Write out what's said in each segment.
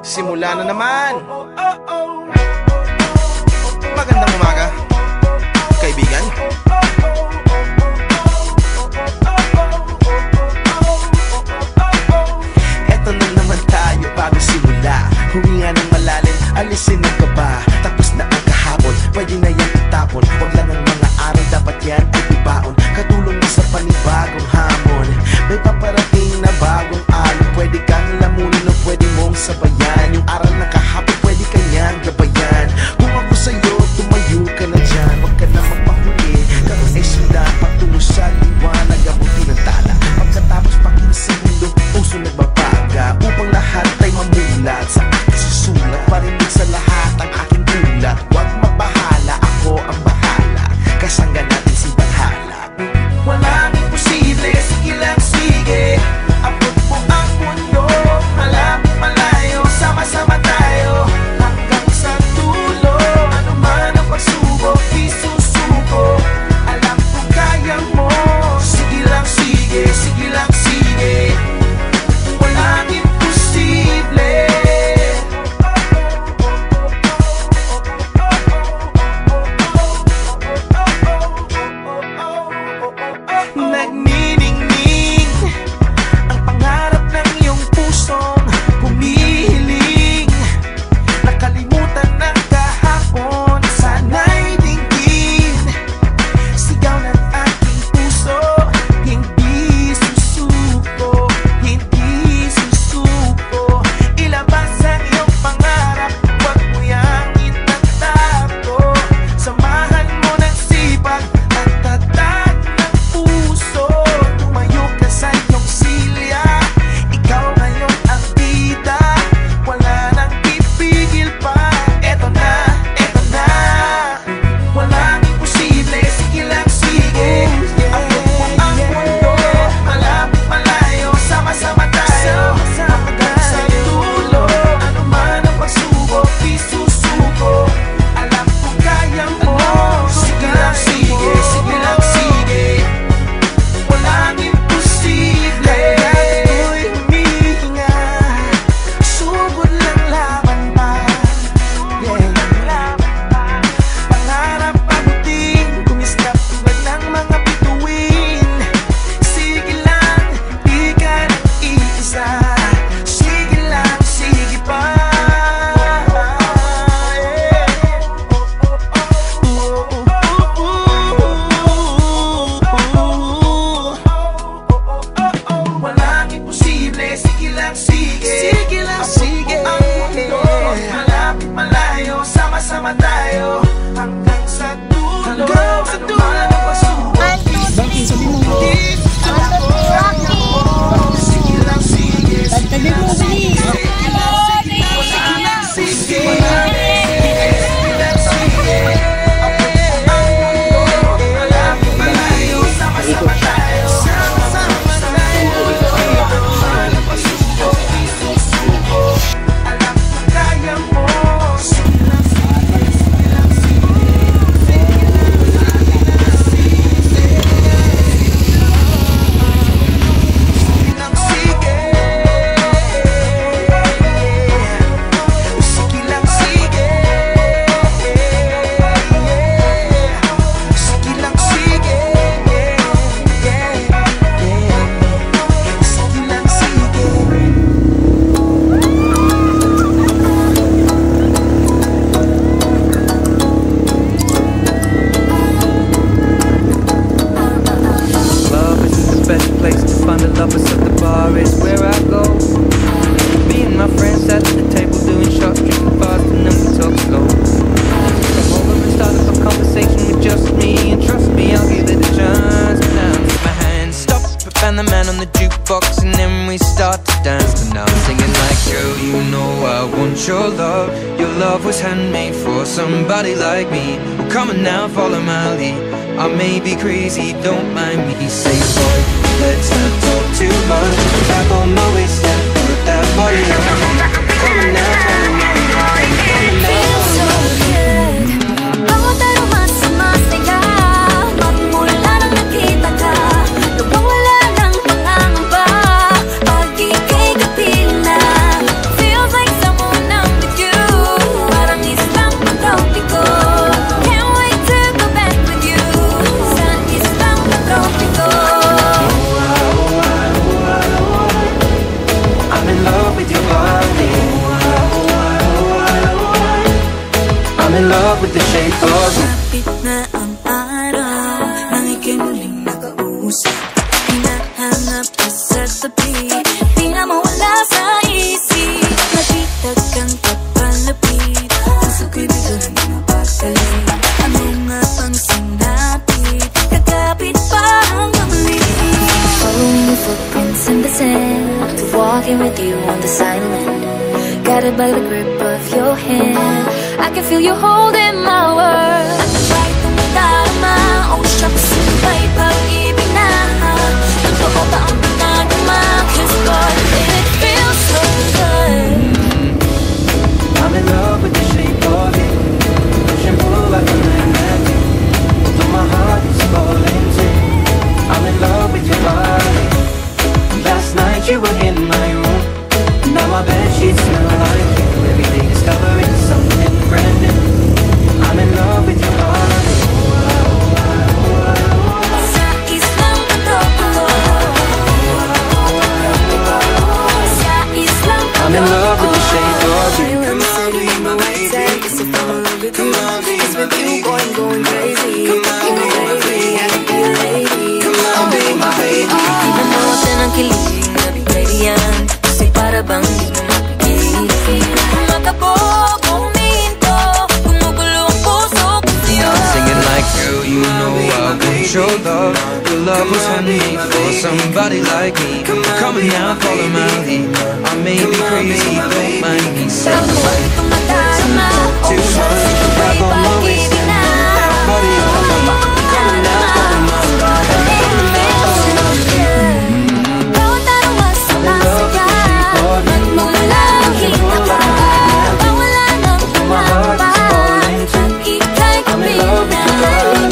Simula na naman. Magandang umaga, kaibigan. Eto na naman tayo bago simula. Huminga ng malalim, alisin ang kaba. Tapos na ang kahapon, pwede na yan itapon. Huwag lang ang mga araw, dapat yan ay ibaon. Katulong na sa panibagong hamon. May paparating na bagong alon. Pwede kang lamunin o pwede mong sabayan. Yung aral na kahapon, pwede kanyang gabayan. Kung ako sa'yo, tumayo ka na dyan. Huwag ka na magpahuli, karoon ay sila patungo sa liwanag. Abuti ng tala, pagkatapos pakinsin mundo, puso nagbabaga. Upang lahat ay mamulat, sa aking susulat. Parinig sa lahat ang aking ulat. Huwag mabahala, ako ang bahala. Kasangga natin si Valhalla. Walang imposible, sige lang sige. Abot mo ang mundo, malapit malayo. Sama-sama tayo, hanggang sa dulo. Ano man ang pagsubok, isusuko. Alam kong kaya mo, sige lang sige, sige lang sige. Walang imposible. Nagniningning ang pangarap ng iyong pusong humihiling. Nakalimutan ng kahapon, sana'y dinggin. Sigaw ng aking puso, hindi susuko, hindi susuko. Ilabas ang iyong pangarap, huwag mo yang itatago. Samahan mo ng sipag at tatag ng puso. Tumayo ka sa iyong silya, ikaw ngayon ang bida. Wala nang pipigil pa, eto na, eto na. Walang imposible, sige lang sige. Abot mo ang mundo, malapit malayo. Sama-sama tayo, hanggang sa dulo. Ano man ang pagsubok, isusuko. Alam kong kaya mo, sige lang sige, sige lang sige. Walang imposible. Kaya ako'y humihinga, sugod lang laban pa. Pangarap abutin, kumiskap tulad ng mga bituin. Sige lang, di ka nag-iisa. Sige lang, sige pa. Walang imposible, sige lang sige. Sige lang sige. Ang mundo, malapit malayo. Sama-sama tayo, hanggang sa dulo. Hanggang sa dulo. Bakit sabi mo mo? Sige lang sige. Tagtagin mo sini. Sige. Sama-sama tayo. Alam ko kaya mo. Sige lang sige. Sige lang your love. Your love was handmade for somebody like me. Well, come on now, follow my lead. I may be crazy, don't mind me. Say, boy, let's not talk too much. Tap on my waist and put that body on. Come on now, follow my lead. Come on now, follow my lead. Bawat aromas sumasaya, magmula nang nakita ka. Nawawala ng pangangamba, pag ika'y love with the shape of you. Kapit na ang araw nang ika'y muling nakausap. Hinahanap ka sa tabi, di na mawala sa isip. Nakita kang papalapit, puso ko'y biglang napakalit. Ano nga pang sinapit, kakapit pa hanggang liit. Following your footprints in the sand, walking with you on the silent, guided by the grip of your hand. I can feel you holding my world. Right kung darama, oh shucks, may pag-ibig na. Totoo ba ang pinagama? 'Cause boy, it feels so good. I'm in love with the shape of you. Push and pull like a magnet. Although my heart is falling too. I'm in love with your body. Last night you were in my room. Now my bedsheets smell like you. Every day discovering something brand new. I'm in love with your body. Sa islang patoko, sa islang patoko, I'm in love with the shape of you. I'm sitting in my bed, 'cause if I'm in love with you, 'cause with you, boy, I'm going crazy. You're my baby, I can be a lady. I'll be my baby. Di ba natin ang kilig na bigay yan? Kasi para bang di mo mapigil. Makabog, huminto, gumugulo ang puso ko sa'yo. Singing like girl, you know I want your love. Your love was handmade for somebody like me. Come on now, follow my lead. I may be crazy, don't mind me. Sa buhay itong madarama, oh shucks, may pag-ibig na. Body on my mind. Come on now, follow my lead. Bawat araw masaya, magmumula ang hinapa. Mawala ng tumapa, at ika'y kabina.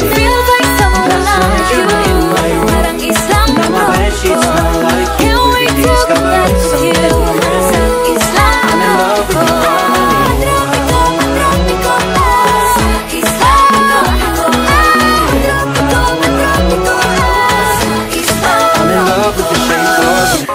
Feels like someone like you, parang islang patoko. Can't wait to connect with you. Sa islang patoko, patropiko, patropiko. Sa islang patoko, patropiko, patropiko. Sa islang I'm in love with the shape of you.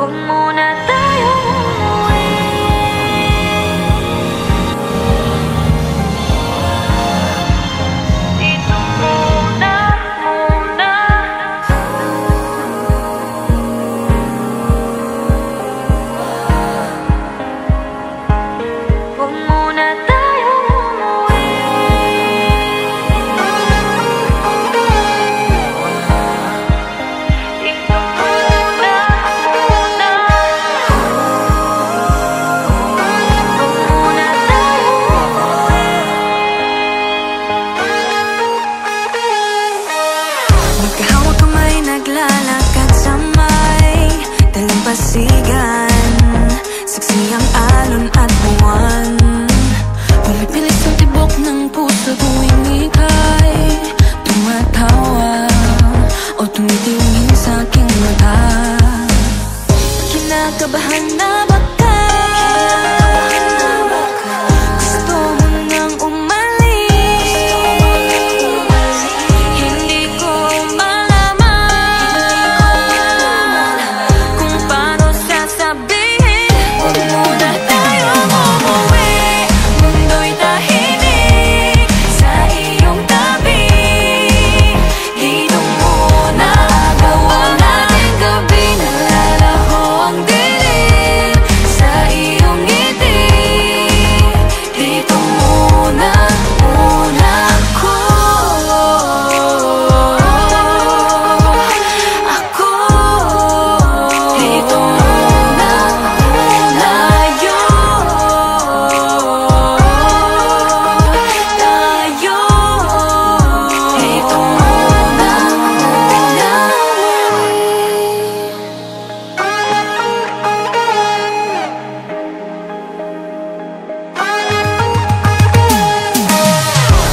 Huwag muna tayong umuwi. Dito muna, muna. Huwag muna tayong umuwi. Dito muna, muna. Huwag muna tayong umuwi. Magkahawak kamay, naglalakad sa may dalampasigan. Saksi ang alon at buwan. Pumipilis ang tibok ng puso tuwing ika'y tumatawa o tumitingin sa aking mata. Kinakabahan na baka gusto mo nang umalis. Hindi ko malaman kung paano sasabihin. Huwag muna tayong umuwi. Mundo'y tahimik sa iyong tabi. Dito muna gawa natin gabi. Nalalaho ang dilim sa iyong ngiti. Dito muna, muna ako. Dito muna, muna tayo. Dito muna, muna.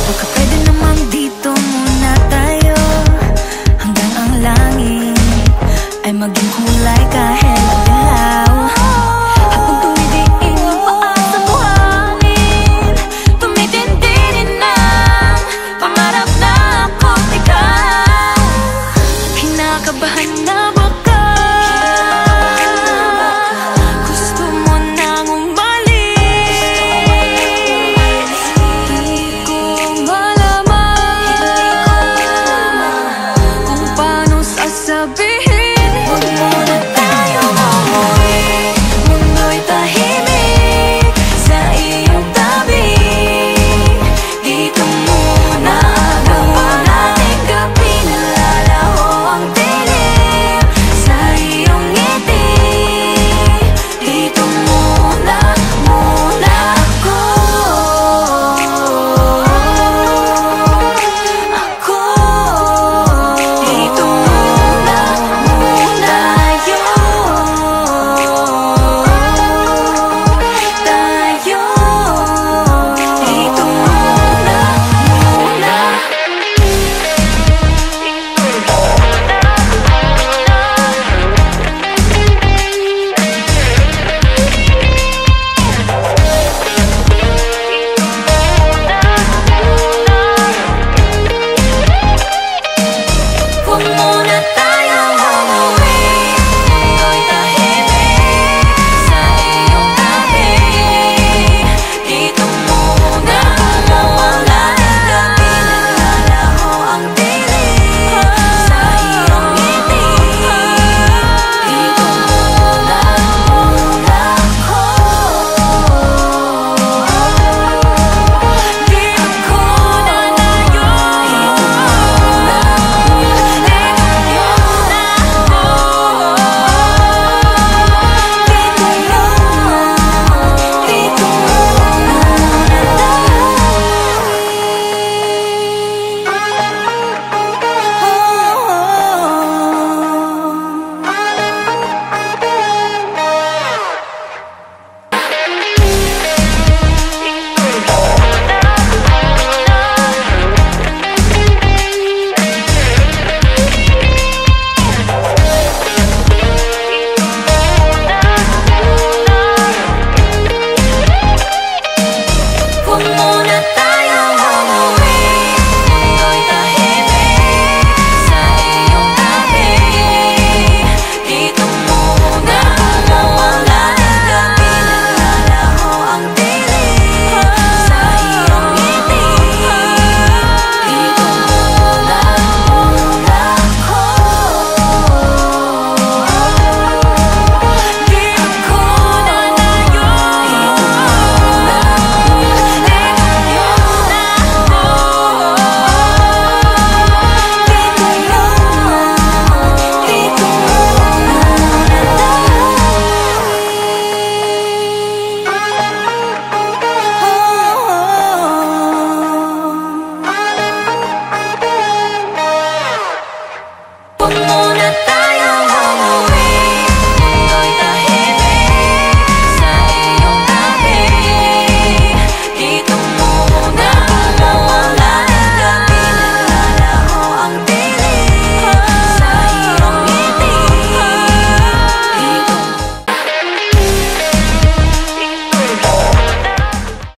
Baka pwede naman dito muna tayo hanggang ang langit ay maging kulay kahit